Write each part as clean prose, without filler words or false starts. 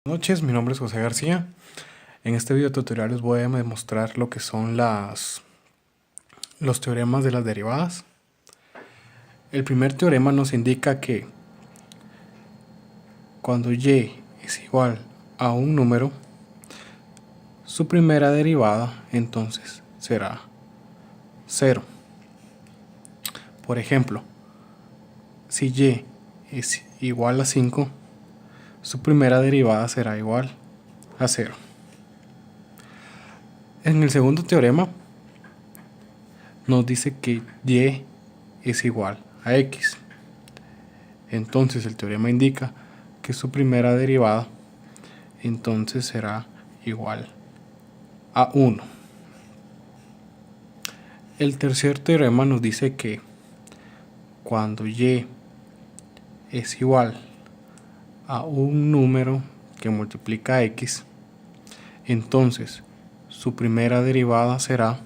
Buenas noches, mi nombre es José García. En este video tutorial les voy a demostrar lo que son los teoremas de las derivadas. El primer teorema nos indica que cuando y es igual a un número, su primera derivada entonces será 0. Por ejemplo, si y es igual a 5, su primera derivada será igual a 0. En el segundo teorema nos dice que y es igual a x. Entonces el teorema indica que su primera derivada entonces será igual a 1. El tercer teorema nos dice que cuando y es igual a un número que multiplica x, entonces su primera derivada será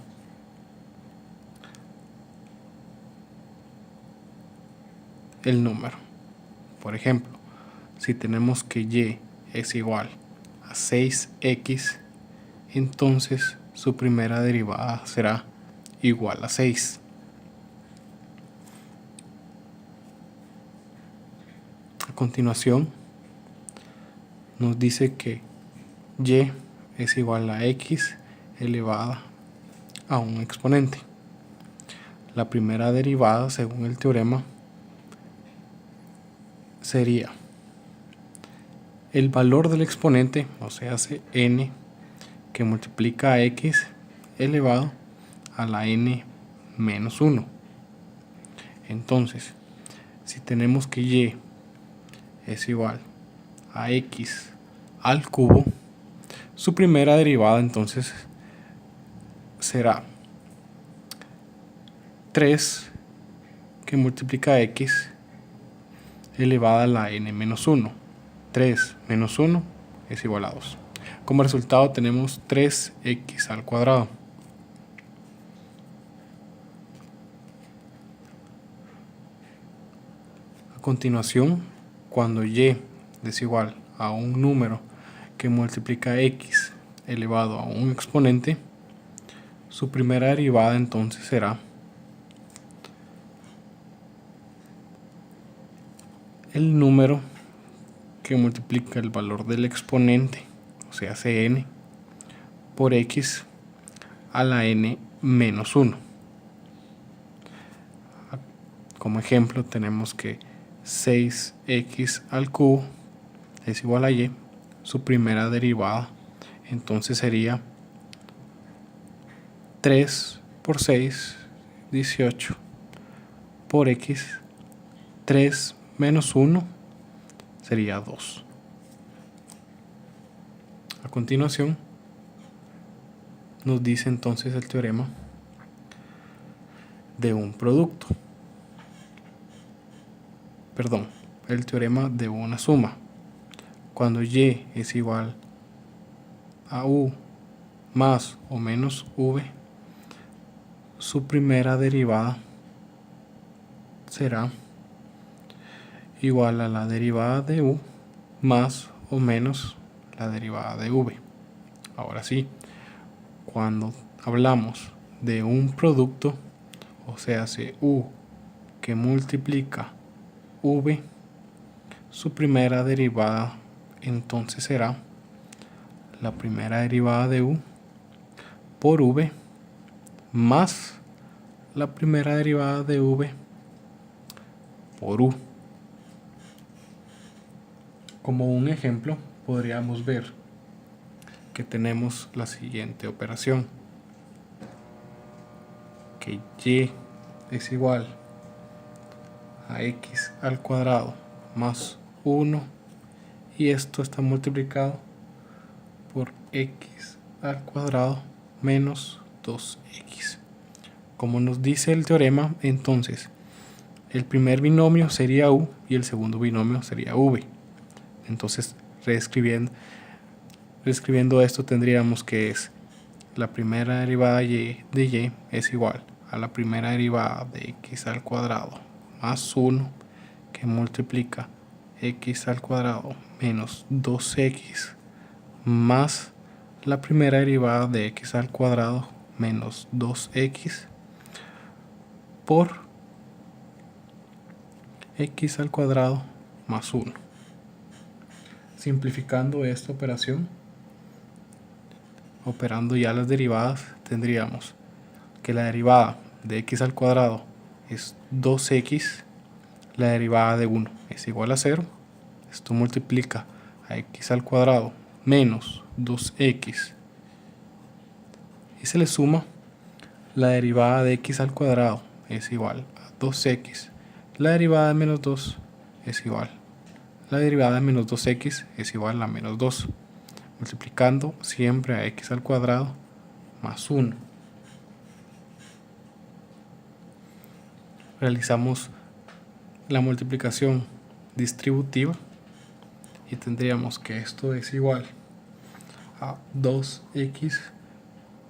el número. Por ejemplo, si tenemos que y es igual a 6x, entonces su primera derivada será igual a 6. A continuación, nos dice que y es igual a x elevada a un exponente. La primera derivada, según el teorema, sería el valor del exponente, o sea, n, que multiplica a x elevado a la n menos 1. Entonces, si tenemos que y es igual a x al cubo, su primera derivada entonces será 3 que multiplica a x elevada a la n menos 1. 3 menos 1 es igual a 2. Como resultado tenemos 3x al cuadrado. A continuación, cuando y es igual a un número que multiplica x elevado a un exponente, su primera derivada entonces será el número que multiplica el valor del exponente, o sea, n, por x a la n menos 1. Como ejemplo tenemos que 6x al cubo es igual a y, su primera derivada entonces sería 3 por 6, 18, por x, 3 menos 1 sería 2. A continuación, nos dice entonces el teorema de un producto. Perdón, el teorema de una suma. Cuando y es igual a u más o menos v, su primera derivada será igual a la derivada de u más o menos la derivada de v. Ahora sí, cuando hablamos de un producto, o sea, u que multiplica v, su primera derivada entonces será la primera derivada de u por v más la primera derivada de v por u. Como un ejemplo, podríamos ver que tenemos la siguiente operación, que y es igual a x al cuadrado más 1, y esto está multiplicado por x al cuadrado menos 2x. Como nos dice el teorema, entonces el primer binomio sería u y el segundo binomio sería v. Entonces, reescribiendo esto, tendríamos que es la primera derivada de y es igual a la primera derivada de x al cuadrado más 1 que multiplica x al cuadrado menos 2x más la primera derivada de x al cuadrado menos 2x por x al cuadrado más 1. Simplificando esta operación, operando ya las derivadas, tendríamos que la derivada de x al cuadrado es 2x, la derivada de 1 es igual a 0. Esto multiplica a x al cuadrado menos 2x y se le suma la derivada de x al cuadrado es igual a 2x. La derivada de menos 2 es igual. La derivada de menos 2x es igual a menos 2. Multiplicando siempre a x al cuadrado más 1. Realizamos la multiplicación distributiva y tendríamos que esto es igual a 2x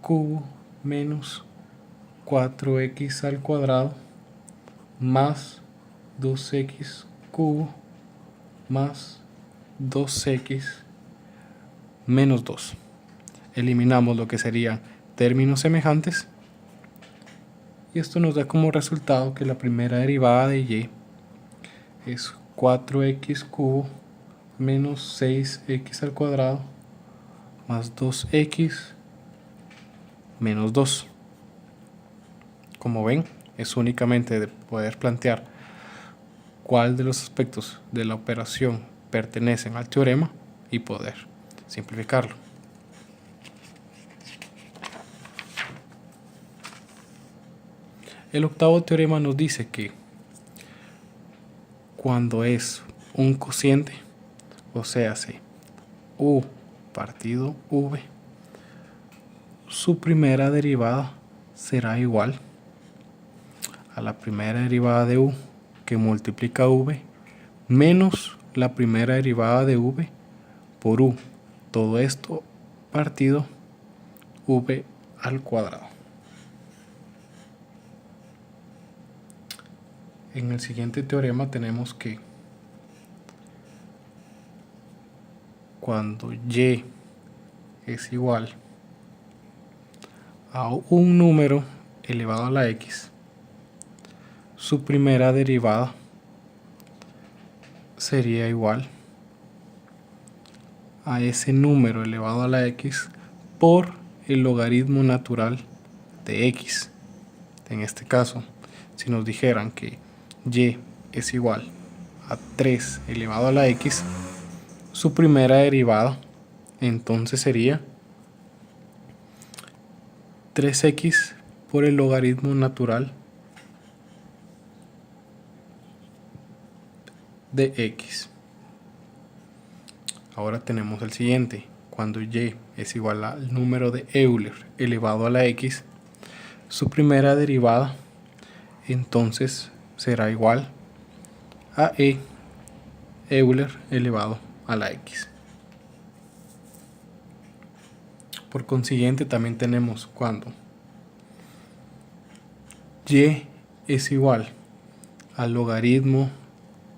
cubo menos 4x al cuadrado más 2x cubo más 2x menos 2. Eliminamos lo que serían términos semejantes y esto nos da como resultado que la primera derivada de y es 4x cubo menos 6x al cuadrado más 2x menos 2. Como ven, es únicamente de poder plantear cuál de los aspectos de la operación pertenecen al teorema y poder simplificarlo. El octavo teorema nos dice que cuando es un cociente, o sea, u partido v, su primera derivada será igual a la primera derivada de u que multiplica v menos la primera derivada de v por u. Todo esto partido v al cuadrado. En el siguiente teorema tenemos que cuando y es igual a un número elevado a la x, su primera derivada sería igual a ese número elevado a la x por el logaritmo natural de x. En este caso, si nos dijeran que y es igual a 3 elevado a la x, su primera derivada entonces sería 3x por el logaritmo natural de x. Ahora tenemos el siguiente. Cuando y es igual al número de Euler elevado a la x, su primera derivada entonces será igual a Euler elevado a la x. Por consiguiente, también tenemos cuando y es igual al logaritmo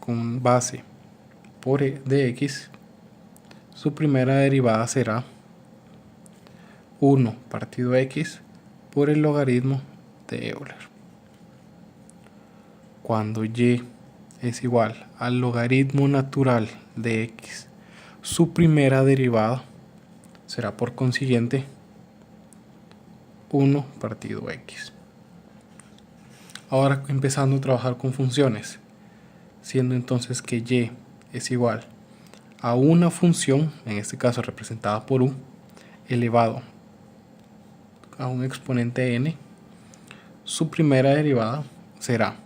con base por de x, su primera derivada será 1 partido x por el logaritmo de Euler. Cuando y es igual al logaritmo natural de x, su primera derivada será por consiguiente 1 partido x. Ahora empezando a trabajar con funciones, siendo entonces que y es igual a una función, en este caso representada por u, elevado a un exponente n, su primera derivada será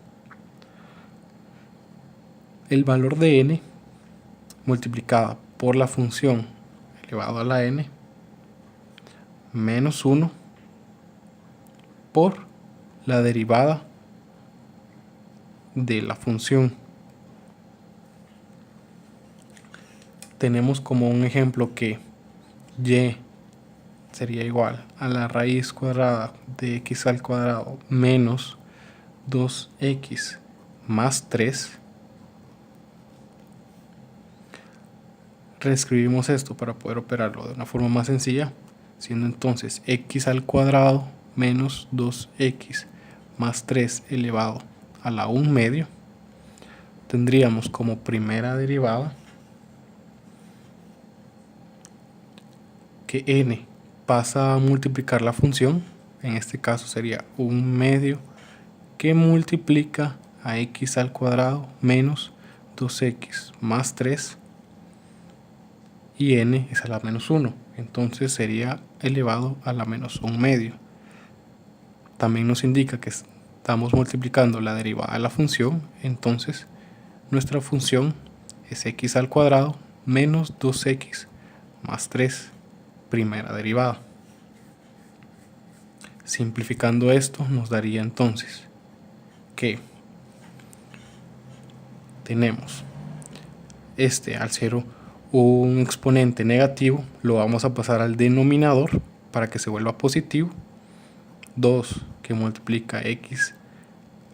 el valor de n multiplicada por la función elevado a la n menos 1 por la derivada de la función. Tenemos como un ejemplo que y sería igual a la raíz cuadrada de x al cuadrado menos 2x más 3 reescribimos esto para poder operarlo de una forma más sencilla, siendo entonces x al cuadrado menos 2x más 3 elevado a la 1 medio. Tendríamos como primera derivada que n pasa a multiplicar la función, en este caso sería 1 medio que multiplica a x al cuadrado menos 2x más 3 y n es a la menos 1, entonces sería elevado a la menos 1 medio. También nos indica que estamos multiplicando la derivada de la función, entonces nuestra función es x al cuadrado menos 2x más 3 primera derivada. Simplificando esto nos daría entonces que tenemos al ser un exponente negativo, lo vamos a pasar al denominador para que se vuelva positivo. 2 que multiplica x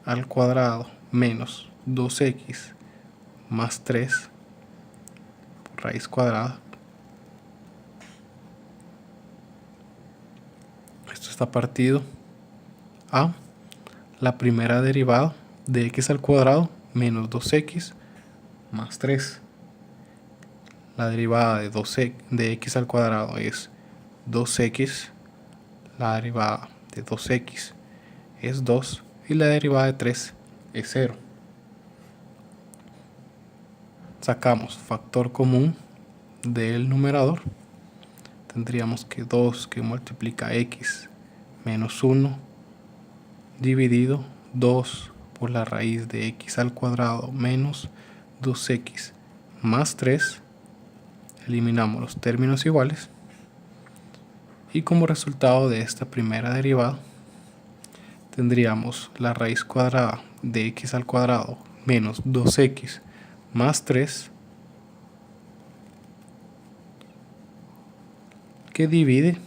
al cuadrado menos 2x más 3 por raíz cuadrada. Esto está partido a la primera derivada de x al cuadrado menos 2x más 3. La derivada de x al cuadrado es 2x, la derivada de 2x es 2 y la derivada de 3 es 0. Sacamos factor común del numerador. Tendríamos que 2 que multiplica x menos 1 dividido 2 por la raíz de x al cuadrado menos 2x más 3. Eliminamos los términos iguales y como resultado de esta primera derivada tendríamos la raíz cuadrada de x al cuadrado menos 2x más 3 que divide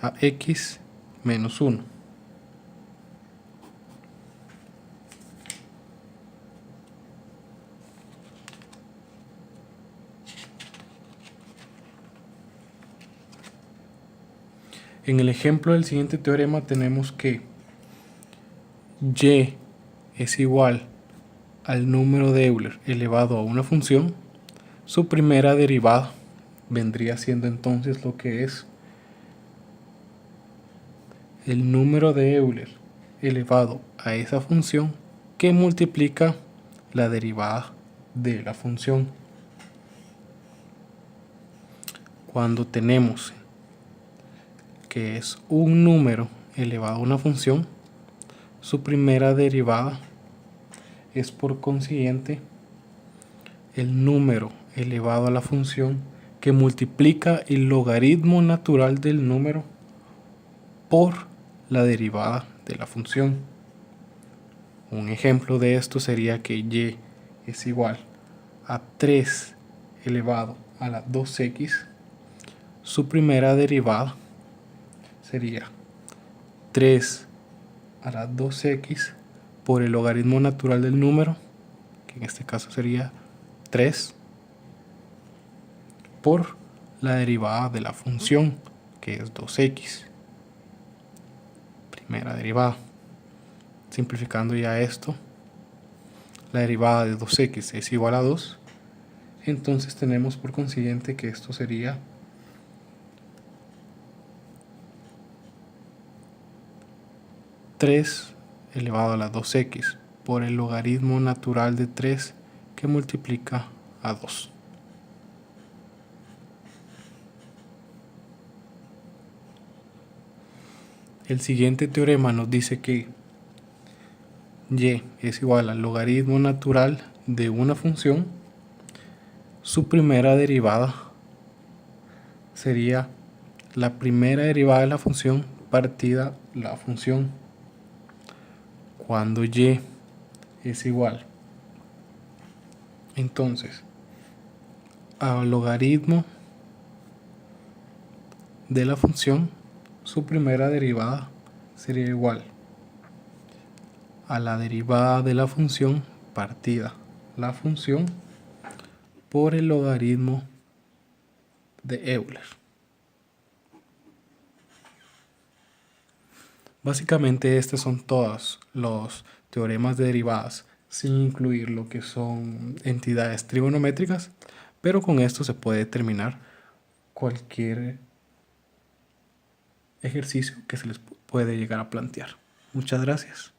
a x menos 1. En el ejemplo del siguiente teorema tenemos que y es igual al número de Euler elevado a una función. Su primera derivada vendría siendo entonces lo que es el número de Euler elevado a esa función que multiplica la derivada de la función. Cuando tenemos que es un número elevado a una función, su primera derivada es por consiguiente el número elevado a la función que multiplica el logaritmo natural del número por la derivada de la función. Un ejemplo de esto sería que y es igual a 3 elevado a la 2x. Su primera derivada sería 3 a la 2x por el logaritmo natural del número, que en este caso sería 3, por la derivada de la función, que es 2x. Primera derivada. Simplificando ya esto, la derivada de 2x es igual a 2. Entonces tenemos por consiguiente que esto sería 3 elevado a la 2x por el logaritmo natural de 3 que multiplica a 2. El siguiente teorema nos dice que y es igual al logaritmo natural de una función. Su primera derivada sería la primera derivada de la función partida la función. Cuando y es igual entonces al logaritmo de la función, su primera derivada sería igual a la derivada de la función partida la función por el logaritmo de Euler. Básicamente estos son todos los teoremas de derivadas, sin incluir lo que son entidades trigonométricas, pero con esto se puede determinar cualquier ejercicio que se les puede llegar a plantear. Muchas gracias.